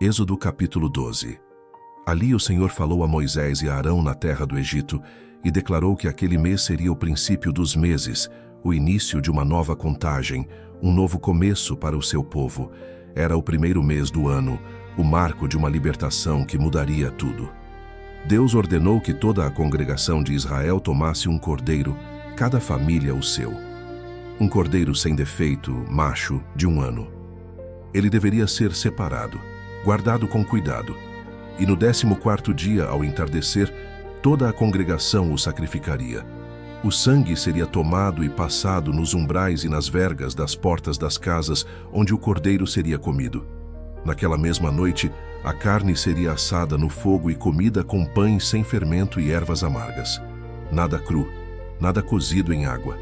Êxodo capítulo 12. Ali o Senhor falou a Moisés e a Arão na terra do Egito e declarou que aquele mês seria o princípio dos meses, o início de uma nova contagem, um novo começo para o seu povo. Era o primeiro mês do ano, o marco de uma libertação que mudaria tudo. Deus ordenou que toda a congregação de Israel tomasse um cordeiro, cada família o seu. Um cordeiro sem defeito, macho, de 1 ano. Ele deveria ser separado, guardado com cuidado, e no 14º dia, ao entardecer, toda a congregação o sacrificaria. O sangue seria tomado e passado nos umbrais e nas vergas das portas das casas onde o cordeiro seria comido. Naquela mesma noite, a carne seria assada no fogo e comida com pães sem fermento e ervas amargas. Nada cru, nada cozido em água.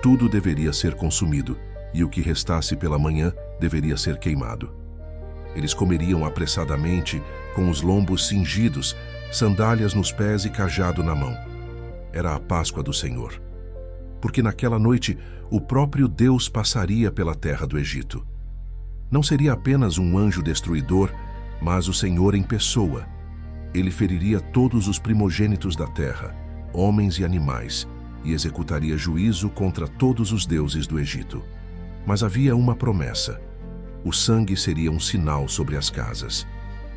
Tudo deveria ser consumido, e o que restasse pela manhã deveria ser queimado. Eles comeriam apressadamente, com os lombos cingidos, sandálias nos pés e cajado na mão. Era a Páscoa do Senhor. Porque naquela noite o próprio Deus passaria pela terra do Egito. Não seria apenas um anjo destruidor, mas o Senhor em pessoa. Ele feriria todos os primogênitos da terra, homens e animais, e executaria juízo contra todos os deuses do Egito. Mas havia uma promessa. O sangue seria um sinal sobre as casas.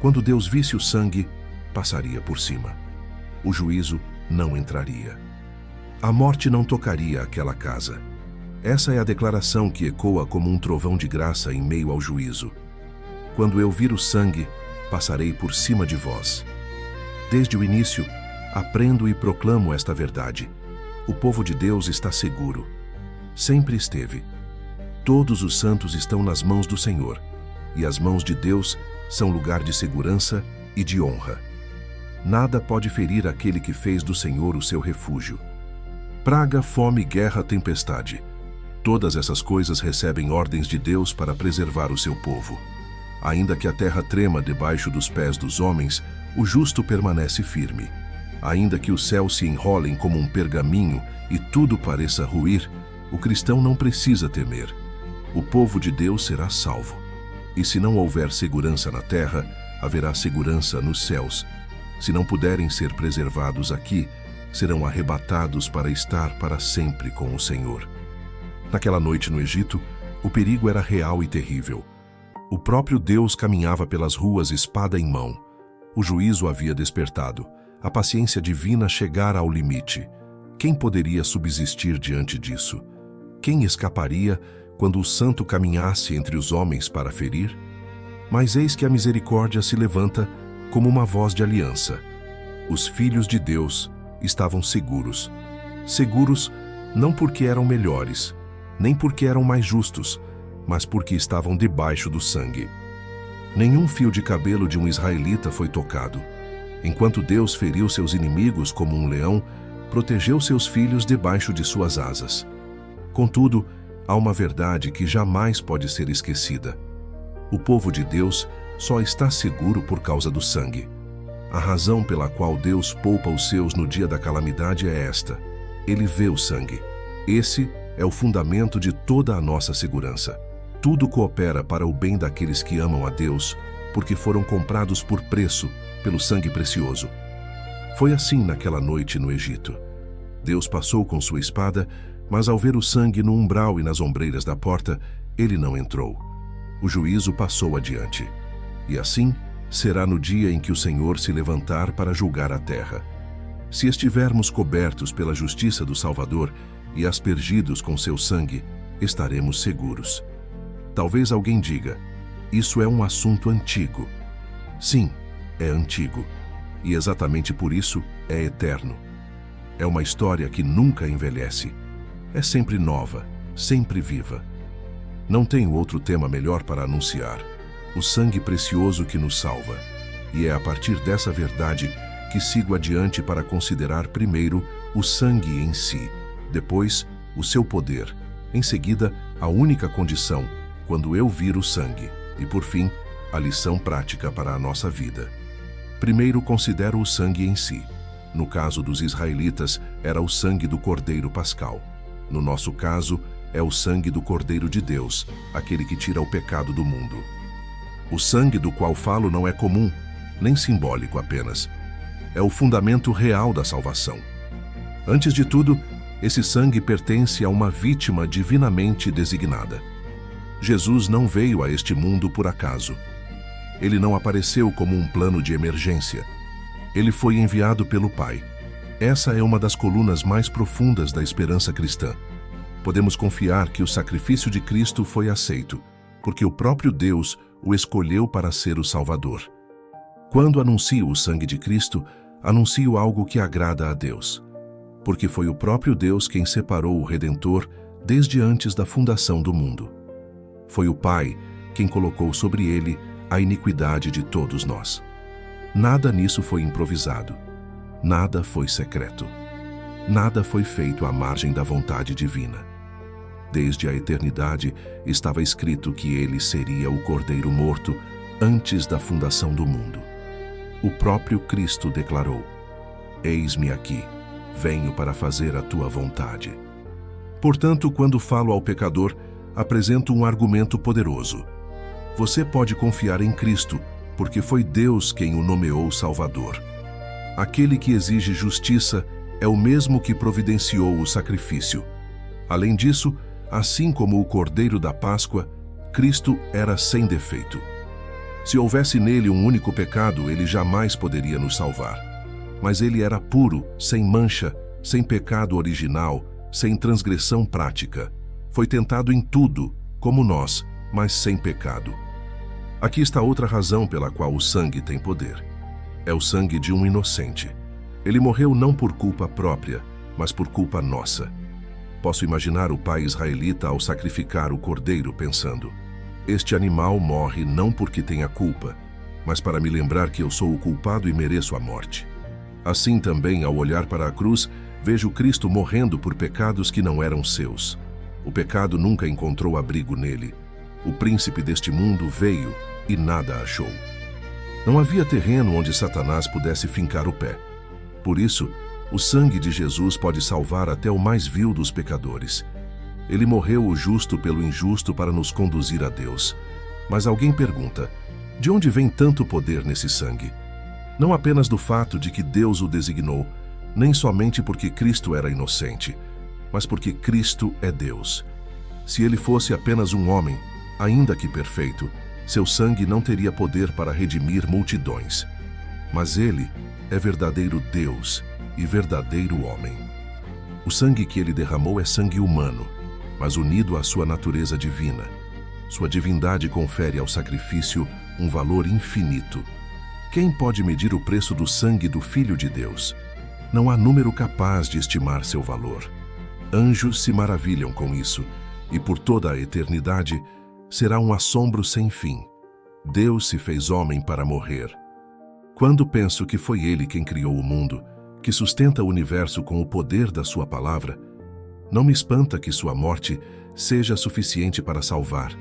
Quando Deus visse o sangue, passaria por cima. O juízo não entraria. A morte não tocaria aquela casa. Essa é a declaração que ecoa como um trovão de graça em meio ao juízo. Quando eu vir o sangue, passarei por cima de vós. Desde o início, aprendo e proclamo esta verdade. O povo de Deus está seguro. Sempre esteve. Todos os santos estão nas mãos do Senhor, e as mãos de Deus são lugar de segurança e de honra. Nada pode ferir aquele que fez do Senhor o seu refúgio. Praga, fome, guerra, tempestade. Todas essas coisas recebem ordens de Deus para preservar o seu povo. Ainda que a terra trema debaixo dos pés dos homens, o justo permanece firme. Ainda que os céus se enrolem como um pergaminho e tudo pareça ruir, o cristão não precisa temer. O povo de Deus será salvo. E se não houver segurança na terra, haverá segurança nos céus. Se não puderem ser preservados aqui, serão arrebatados para estar para sempre com o Senhor. Naquela noite no Egito, o perigo era real e terrível. O próprio Deus caminhava pelas ruas espada em mão. O juízo havia despertado. A paciência divina chegara ao limite. Quem poderia subsistir diante disso? Quem escaparia quando o santo caminhasse entre os homens para ferir? Mas eis que a misericórdia se levanta como uma voz de aliança. Os filhos de Deus estavam seguros. Seguros não porque eram melhores, nem porque eram mais justos, mas porque estavam debaixo do sangue. Nenhum fio de cabelo de um israelita foi tocado. Enquanto Deus feriu seus inimigos como um leão, protegeu seus filhos debaixo de suas asas. Contudo, há uma verdade que jamais pode ser esquecida. O povo de Deus só está seguro por causa do sangue. A razão pela qual Deus poupa os seus no dia da calamidade é esta. Ele vê o sangue. Esse é o fundamento de toda a nossa segurança. Tudo coopera para o bem daqueles que amam a Deus, porque foram comprados por preço, pelo sangue precioso. Foi assim naquela noite no Egito. Deus passou com sua espada, mas ao ver o sangue no umbral e nas ombreiras da porta, ele não entrou. O juízo passou adiante. E assim será no dia em que o Senhor se levantar para julgar a terra. Se estivermos cobertos pela justiça do Salvador e aspergidos com seu sangue, estaremos seguros. Talvez alguém diga, isso é um assunto antigo. Sim, é antigo. E exatamente por isso é eterno. É uma história que nunca envelhece. É sempre nova, sempre viva. Não tenho outro tema melhor para anunciar. O sangue precioso que nos salva. E é a partir dessa verdade que sigo adiante para considerar primeiro o sangue em si, depois o seu poder, em seguida a única condição, quando eu vir o sangue, e por fim, a lição prática para a nossa vida. Primeiro considero o sangue em si. No caso dos israelitas, era o sangue do Cordeiro Pascal. No nosso caso, é o sangue do Cordeiro de Deus, aquele que tira o pecado do mundo. O sangue do qual falo não é comum, nem simbólico apenas. É o fundamento real da salvação. Antes de tudo, esse sangue pertence a uma vítima divinamente designada. Jesus não veio a este mundo por acaso. Ele não apareceu como um plano de emergência. Ele foi enviado pelo Pai. Essa é uma das colunas mais profundas da esperança cristã. Podemos confiar que o sacrifício de Cristo foi aceito, porque o próprio Deus o escolheu para ser o Salvador. Quando anuncio o sangue de Cristo, anuncio algo que agrada a Deus, porque foi o próprio Deus quem separou o Redentor desde antes da fundação do mundo. Foi o Pai quem colocou sobre ele a iniquidade de todos nós. Nada nisso foi improvisado. Nada foi secreto. Nada foi feito à margem da vontade divina. Desde a eternidade estava escrito que ele seria o Cordeiro morto antes da fundação do mundo. O próprio Cristo declarou: "Eis-me aqui, venho para fazer a tua vontade." Portanto, quando falo ao pecador, apresento um argumento poderoso. Você pode confiar em Cristo, porque foi Deus quem o nomeou Salvador. Aquele que exige justiça é o mesmo que providenciou o sacrifício. Além disso, assim como o Cordeiro da Páscoa, Cristo era sem defeito. Se houvesse nele um único pecado, ele jamais poderia nos salvar. Mas ele era puro, sem mancha, sem pecado original, sem transgressão prática. Foi tentado em tudo, como nós, mas sem pecado. Aqui está outra razão pela qual o sangue tem poder. É o sangue de um inocente. Ele morreu não por culpa própria, mas por culpa nossa. Posso imaginar o pai israelita ao sacrificar o cordeiro pensando: "Este animal morre não porque tenha culpa, mas para me lembrar que eu sou o culpado e mereço a morte." Assim também, ao olhar para a cruz, vejo Cristo morrendo por pecados que não eram seus. O pecado nunca encontrou abrigo nele. O príncipe deste mundo veio e nada achou. Não havia terreno onde Satanás pudesse fincar o pé. Por isso, o sangue de Jesus pode salvar até o mais vil dos pecadores. Ele morreu o justo pelo injusto para nos conduzir a Deus. Mas alguém pergunta: de onde vem tanto poder nesse sangue? Não apenas do fato de que Deus o designou, nem somente porque Cristo era inocente, mas porque Cristo é Deus. Se ele fosse apenas um homem, ainda que perfeito, seu sangue não teria poder para redimir multidões. Mas ele é verdadeiro Deus e verdadeiro homem. O sangue que ele derramou é sangue humano, mas unido à sua natureza divina. Sua divindade confere ao sacrifício um valor infinito. Quem pode medir o preço do sangue do Filho de Deus? Não há número capaz de estimar seu valor. Anjos se maravilham com isso, e por toda a eternidade será um assombro sem fim. Deus se fez homem para morrer. Quando penso que foi ele quem criou o mundo, que sustenta o universo com o poder da sua palavra, não me espanta que sua morte seja suficiente para salvar,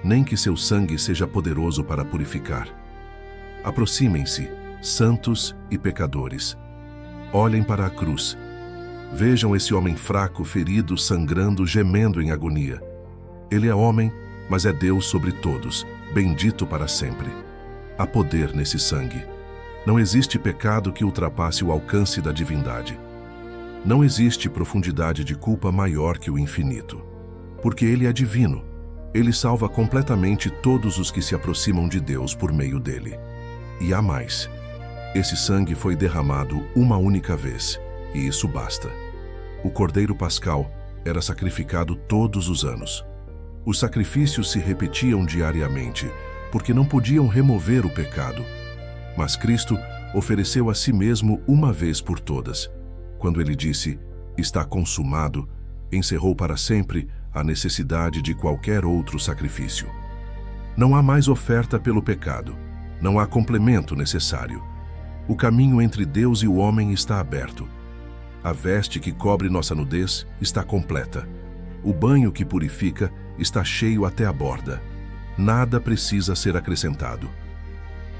nem que seu sangue seja poderoso para purificar. Aproximem-se, santos e pecadores. Olhem para a cruz. Vejam esse homem fraco, ferido, sangrando, gemendo em agonia. Ele é homem, mas é Deus sobre todos, bendito para sempre. Há poder nesse sangue. Não existe pecado que ultrapasse o alcance da divindade. Não existe profundidade de culpa maior que o infinito. Porque ele é divino. Ele salva completamente todos os que se aproximam de Deus por meio dele. E há mais. Esse sangue foi derramado uma única vez, e isso basta. O Cordeiro Pascal era sacrificado todos os anos. Os sacrifícios se repetiam diariamente, porque não podiam remover o pecado. Mas Cristo ofereceu a si mesmo uma vez por todas. Quando ele disse: "Está consumado", encerrou para sempre a necessidade de qualquer outro sacrifício. Não há mais oferta pelo pecado. Não há complemento necessário. O caminho entre Deus e o homem está aberto. A veste que cobre nossa nudez está completa. O banho que purifica está cheio até a borda. Nada precisa ser acrescentado.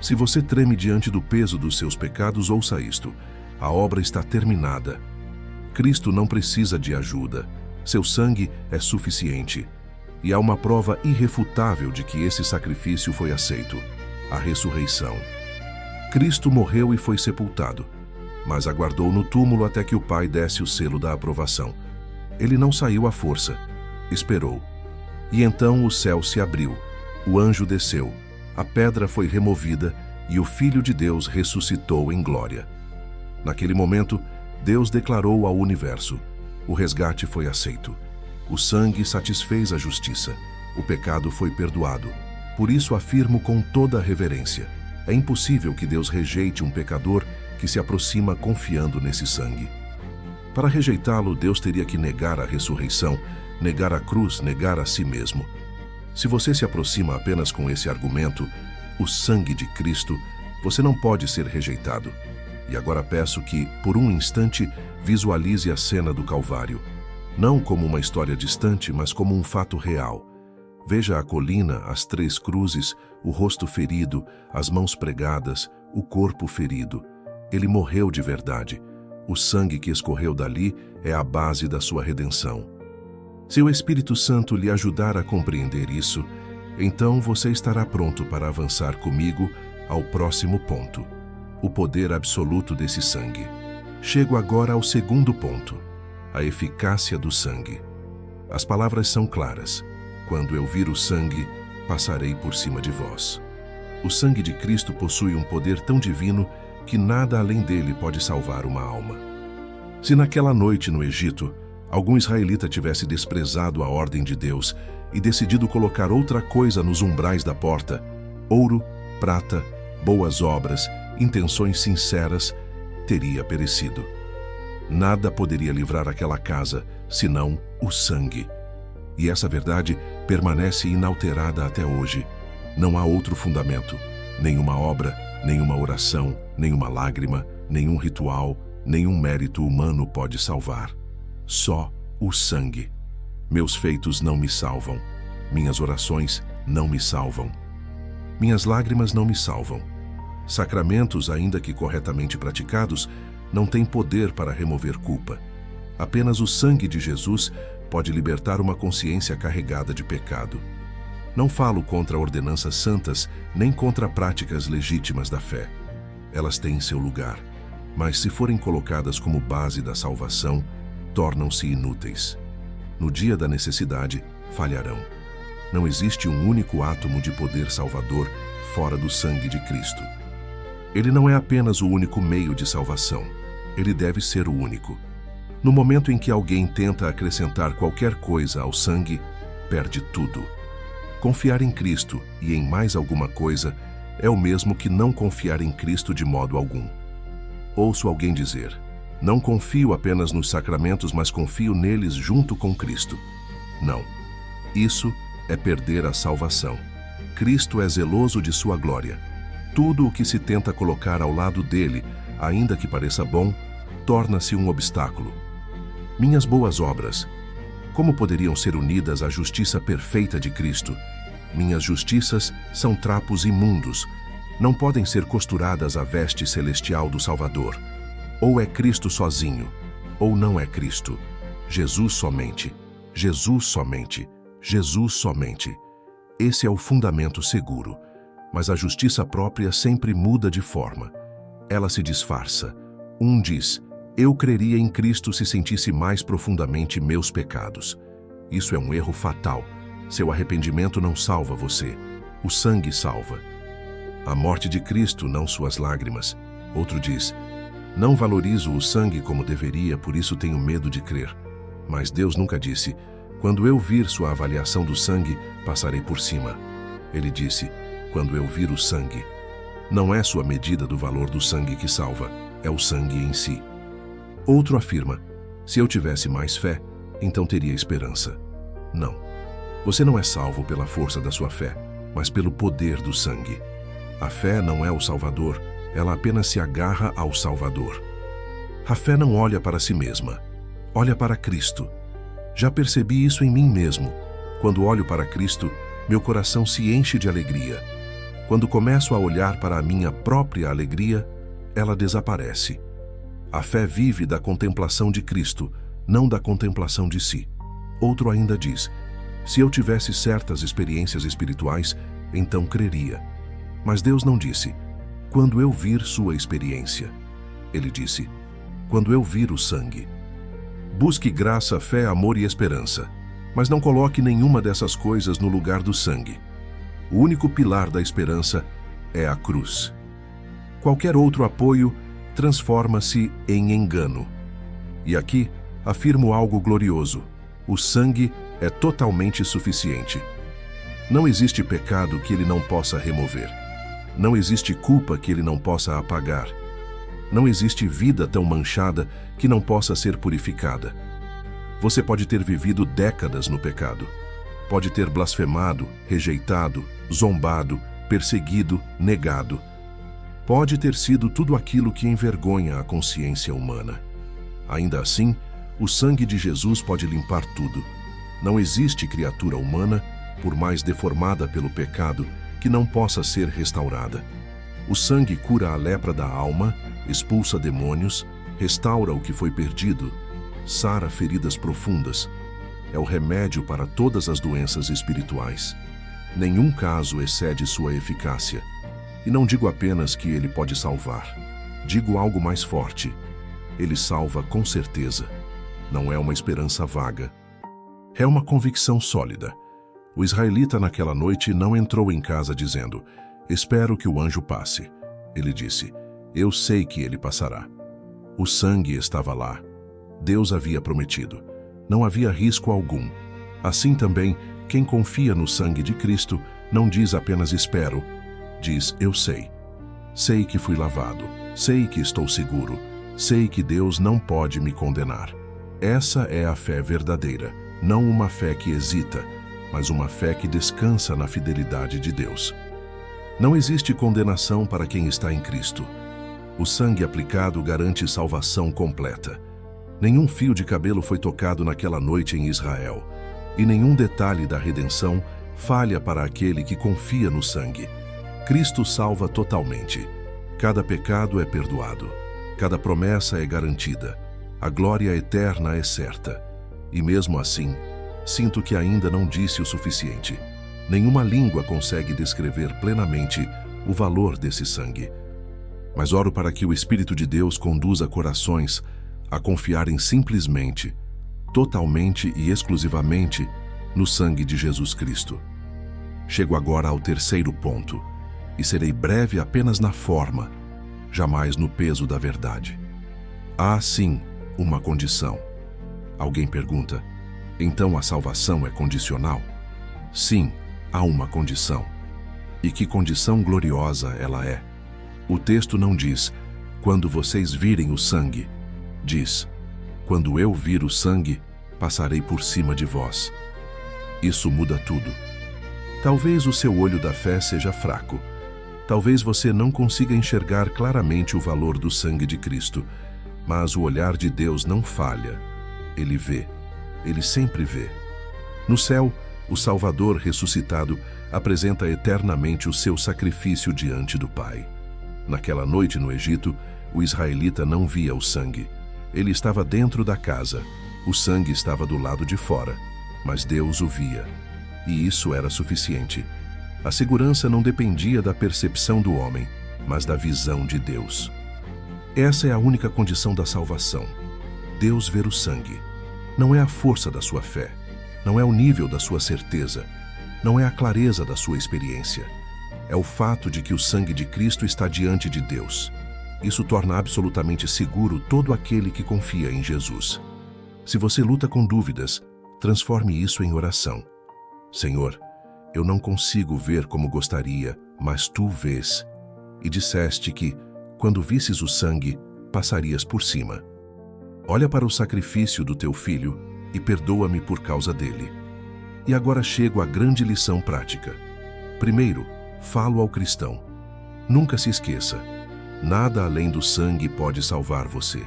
Se você treme diante do peso dos seus pecados, ouça isto: a obra está terminada. Cristo não precisa de ajuda. Seu sangue é suficiente. E há uma prova irrefutável de que esse sacrifício foi aceito: a ressurreição. Cristo morreu e foi sepultado, mas aguardou no túmulo até que o Pai desse o selo da aprovação. Ele não saiu à força, esperou. E então o céu se abriu, o anjo desceu, a pedra foi removida e o Filho de Deus ressuscitou em glória. Naquele momento, Deus declarou ao universo: o resgate foi aceito. O sangue satisfez a justiça. O pecado foi perdoado. Por isso afirmo com toda a reverência: é impossível que Deus rejeite um pecador que se aproxima confiando nesse sangue. Para rejeitá-lo, Deus teria que negar a ressurreição, negar a cruz, negar a si mesmo. Se você se aproxima apenas com esse argumento, o sangue de Cristo, você não pode ser rejeitado. E agora peço que, por um instante, visualize a cena do Calvário. Não como uma história distante, mas como um fato real. Veja a colina, as 3 cruzes, o rosto ferido, as mãos pregadas, o corpo ferido. Ele morreu de verdade. O sangue que escorreu dali é a base da sua redenção. Se o Espírito Santo lhe ajudar a compreender isso, então você estará pronto para avançar comigo ao próximo ponto: o poder absoluto desse sangue. Chego agora ao segundo ponto: a eficácia do sangue. As palavras são claras: quando eu vir o sangue, passarei por cima de vós. O sangue de Cristo possui um poder tão divino que nada além dele pode salvar uma alma. Se naquela noite no Egito, algum israelita tivesse desprezado a ordem de Deus e decidido colocar outra coisa nos umbrais da porta, ouro, prata, boas obras, intenções sinceras, teria perecido. Nada poderia livrar aquela casa, senão o sangue. E essa verdade permanece inalterada até hoje. Não há outro fundamento, nenhuma obra, nenhuma oração, nenhuma lágrima, nenhum ritual, nenhum mérito humano pode salvar. Só o sangue. Meus feitos não me salvam. Minhas orações não me salvam. Minhas lágrimas não me salvam. Sacramentos, ainda que corretamente praticados, não têm poder para remover culpa. Apenas o sangue de Jesus pode libertar uma consciência carregada de pecado. Não falo contra ordenanças santas, nem contra práticas legítimas da fé. Elas têm seu lugar, mas se forem colocadas como base da salvação, tornam-se inúteis. No dia da necessidade, falharão. Não existe um único átomo de poder salvador fora do sangue de Cristo. Ele não é apenas o único meio de salvação. Ele deve ser o único. No momento em que alguém tenta acrescentar qualquer coisa ao sangue, perde tudo. Confiar em Cristo e em mais alguma coisa é o mesmo que não confiar em Cristo de modo algum. Ouço alguém dizer: não confio apenas nos sacramentos, mas confio neles junto com Cristo. Não. Isso é perder a salvação. Cristo é zeloso de sua glória. Tudo o que se tenta colocar ao lado dele, ainda que pareça bom, torna-se um obstáculo. Minhas boas obras, como poderiam ser unidas à justiça perfeita de Cristo? Minhas justiças são trapos imundos, não podem ser costuradas à veste celestial do Salvador. Ou é Cristo sozinho, ou não é Cristo. Jesus somente, Jesus somente, Jesus somente. Esse é o fundamento seguro. Mas a justiça própria sempre muda de forma. Ela se disfarça. Um diz: eu creria em Cristo se sentisse mais profundamente meus pecados. Isso é um erro fatal. Seu arrependimento não salva você. O sangue salva. A morte de Cristo, não suas lágrimas. Outro diz: não valorizo o sangue como deveria, por isso tenho medo de crer. Mas Deus nunca disse: quando eu vir sua avaliação do sangue, passarei por cima. Ele disse: quando eu vir o sangue. Não é sua medida do valor do sangue que salva, é o sangue em si. Outro afirma: se eu tivesse mais fé, então teria esperança. Não. Você não é salvo pela força da sua fé, mas pelo poder do sangue. A fé não é o Salvador, ela apenas se agarra ao Salvador. A fé não olha para si mesma, olha para Cristo. Já percebi isso em mim mesmo. Quando olho para Cristo, meu coração se enche de alegria. Quando começo a olhar para a minha própria alegria, ela desaparece. A fé vive da contemplação de Cristo, não da contemplação de si. Outro ainda diz: Se eu tivesse certas experiências espirituais, então creria. Mas Deus não disse, quando eu vir sua experiência. Ele disse, quando eu vir o sangue. Busque graça, fé, amor e esperança, mas não coloque nenhuma dessas coisas no lugar do sangue. O único pilar da esperança é a cruz. Qualquer outro apoio transforma-se em engano. E aqui afirmo algo glorioso: o sangue é totalmente suficiente. Não existe pecado que ele não possa remover. Não existe culpa que ele não possa apagar. Não existe vida tão manchada que não possa ser purificada. Você pode ter vivido décadas no pecado. Pode ter blasfemado, rejeitado, zombado, perseguido, negado. Pode ter sido tudo aquilo que envergonha a consciência humana. Ainda assim, o sangue de Jesus pode limpar tudo. Não existe criatura humana, por mais deformada pelo pecado, que não possa ser restaurada. O sangue cura a lepra da alma, expulsa demônios, restaura o que foi perdido, sara feridas profundas. É o remédio para todas as doenças espirituais. Nenhum caso excede sua eficácia. E não digo apenas que ele pode salvar. Digo algo mais forte. Ele salva com certeza. Não é uma esperança vaga. É uma convicção sólida. O israelita naquela noite não entrou em casa dizendo, espero que o anjo passe. Ele disse, eu sei que ele passará. O sangue estava lá. Deus havia prometido. Não havia risco algum. Assim também, quem confia no sangue de Cristo não diz apenas espero, diz eu sei. Sei que fui lavado, sei que estou seguro, sei que Deus não pode me condenar. Essa é a fé verdadeira, não uma fé que hesita, mas uma fé que descansa na fidelidade de Deus. Não existe condenação para quem está em Cristo. O sangue aplicado garante salvação completa. Nenhum fio de cabelo foi tocado naquela noite em Israel, e nenhum detalhe da redenção falha para aquele que confia no sangue. Cristo salva totalmente. Cada pecado é perdoado. Cada promessa é garantida. A glória eterna é certa. E mesmo assim, sinto que ainda não disse o suficiente. Nenhuma língua consegue descrever plenamente o valor desse sangue. Mas oro para que o Espírito de Deus conduza corações a confiarem simplesmente, totalmente e exclusivamente no sangue de Jesus Cristo. Chego agora ao terceiro ponto, e serei breve apenas na forma, jamais no peso da verdade. Há, sim, uma condição. Alguém pergunta, então a salvação é condicional? Sim, há uma condição. E que condição gloriosa ela é. O texto não diz, quando vocês virem o sangue. Diz, quando eu vir o sangue, passarei por cima de vós. Isso muda tudo. Talvez o seu olho da fé seja fraco. Talvez você não consiga enxergar claramente o valor do sangue de Cristo. Mas o olhar de Deus não falha. Ele vê. Ele sempre vê. No céu, o Salvador ressuscitado apresenta eternamente o seu sacrifício diante do Pai. Naquela noite no Egito, o israelita não via o sangue. Ele estava dentro da casa. O sangue estava do lado de fora. Mas Deus o via. E isso era suficiente. A segurança não dependia da percepção do homem, mas da visão de Deus. Essa é a única condição da salvação. Deus ver o sangue. Não é a força da sua fé. Não é o nível da sua certeza. Não é a clareza da sua experiência. É o fato de que o sangue de Cristo está diante de Deus. Isso torna absolutamente seguro todo aquele que confia em Jesus. Se você luta com dúvidas, transforme isso em oração. Senhor, eu não consigo ver como gostaria, mas Tu vês. E disseste que, quando visses o sangue, passarias por cima. Olha para o sacrifício do Teu Filho e perdoa-me por causa dele. E agora chego à grande lição prática. Primeiro, falo ao cristão. Nunca se esqueça. Nada além do sangue pode salvar você.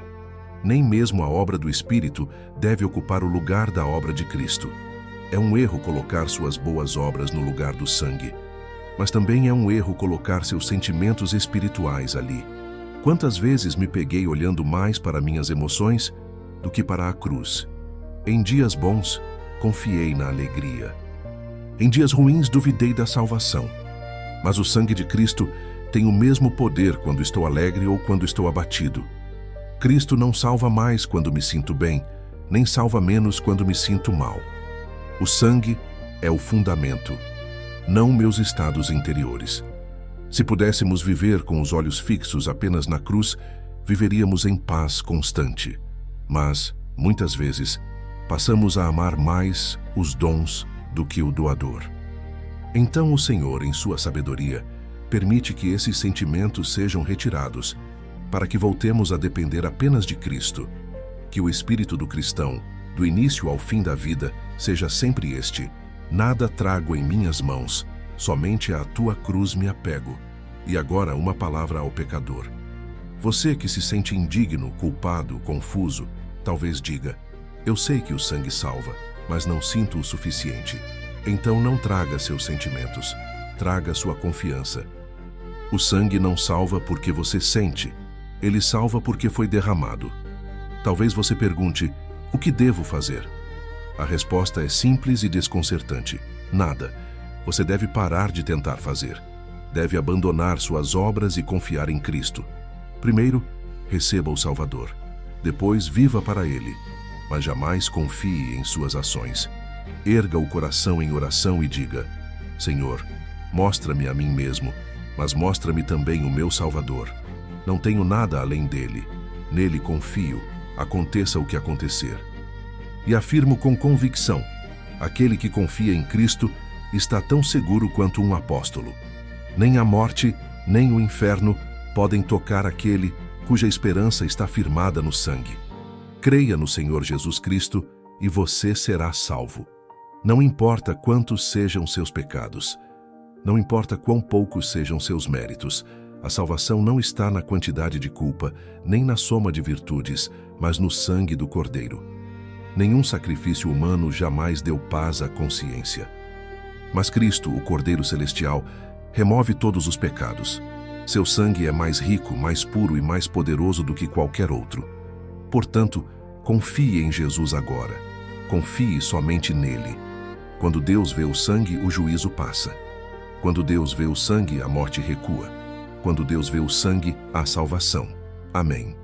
Nem mesmo a obra do Espírito deve ocupar o lugar da obra de Cristo. É um erro colocar suas boas obras no lugar do sangue. Mas também é um erro colocar seus sentimentos espirituais ali. Quantas vezes me peguei olhando mais para minhas emoções do que para a cruz? Em dias bons, confiei na alegria. Em dias ruins duvidei da salvação. Mas o sangue de Cristo tem o mesmo poder quando estou alegre ou quando estou abatido. Cristo não salva mais quando me sinto bem, nem salva menos quando me sinto mal. O sangue é o fundamento, não meus estados interiores. Se pudéssemos viver com os olhos fixos apenas na cruz, viveríamos em paz constante. Mas, muitas vezes, passamos a amar mais os dons do que o doador. Então o Senhor, em sua sabedoria, permite que esses sentimentos sejam retirados, para que voltemos a depender apenas de Cristo. Que o espírito do cristão, do início ao fim da vida, seja sempre este: nada trago em minhas mãos, somente à tua cruz me apego. E agora uma palavra ao pecador. Você que se sente indigno, culpado, confuso, talvez diga: eu sei que o sangue salva, mas não sinto o suficiente. Então não traga seus sentimentos, traga sua confiança. O sangue não salva porque você sente, ele salva porque foi derramado. Talvez você pergunte: o que devo fazer? A resposta é simples e desconcertante: nada. Você deve parar de tentar fazer. Deve abandonar suas obras e confiar em Cristo. Primeiro, receba o Salvador. Depois, viva para Ele. Mas jamais confie em suas ações. Erga o coração em oração e diga: Senhor, mostra-me a mim mesmo, mas mostra-me também o meu Salvador. Não tenho nada além dele. Nele confio, aconteça o que acontecer. E afirmo com convicção: aquele que confia em Cristo está tão seguro quanto um apóstolo. Nem a morte, nem o inferno podem tocar aquele cuja esperança está firmada no sangue. Creia no Senhor Jesus Cristo e você será salvo. Não importa quantos sejam seus pecados, não importa quão poucos sejam seus méritos, a salvação não está na quantidade de culpa, nem na soma de virtudes, mas no sangue do Cordeiro. Nenhum sacrifício humano jamais deu paz à consciência. Mas Cristo, o Cordeiro Celestial, remove todos os pecados. Seu sangue é mais rico, mais puro e mais poderoso do que qualquer outro. Portanto, confie em Jesus agora. Confie somente nele. Quando Deus vê o sangue, o juízo passa. Quando Deus vê o sangue, a morte recua. Quando Deus vê o sangue, há salvação. Amém.